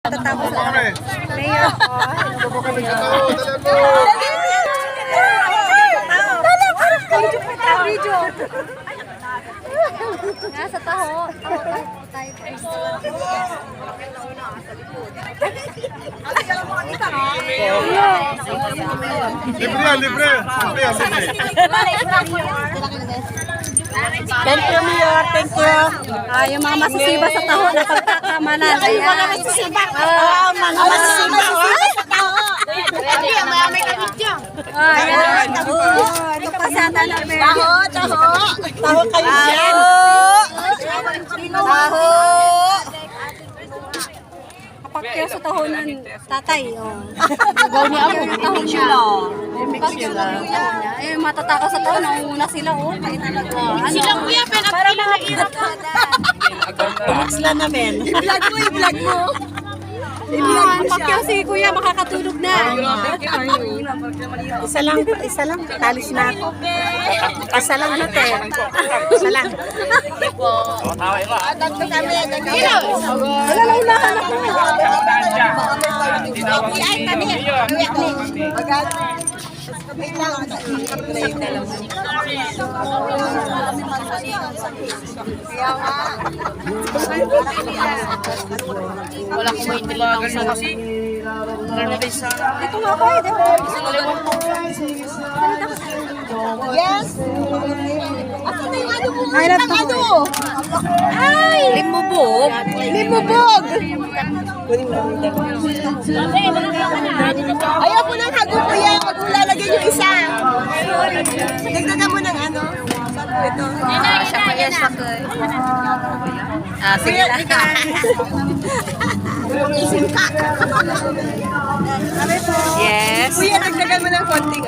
Tatapos na kami. Mayor po. Video. Nga sa taho. Taho tayo. Libre yan, libre. Thank you, Mayor. Thank you. Yung mga masisiba sa taho na pagkakamalan. Yung mga masisiba. Mga masisiba sa taho. May kapit dyan. Ito pa sa tanong. Taho. Taho kayo dyan. Taho. Kapakyaw sa taho ng tatay. Gaw niya ako. Taho niya. Eh, matatakaw sa taho. Nangunguna sila. Sila kuya, para mga Mix lang namin. i-vlog mo. Kapakyaw si kuya, makakatulog na. Isa lang. Talis na ako. Isa lang dito. Isa lang. Wala lang nahanap mo. Wala ko maintindihan sa kasi. Ito nga pwede. Yes. Ako na yung ano mo. Ay! Limubog. Ayaw ko nang hago kuya. Wag mo lalagyan yung isa. Dagdagan mo ng ano. Ito. Sige lang. Ising ka. Yes. Kuya, dagdagan mo ng konting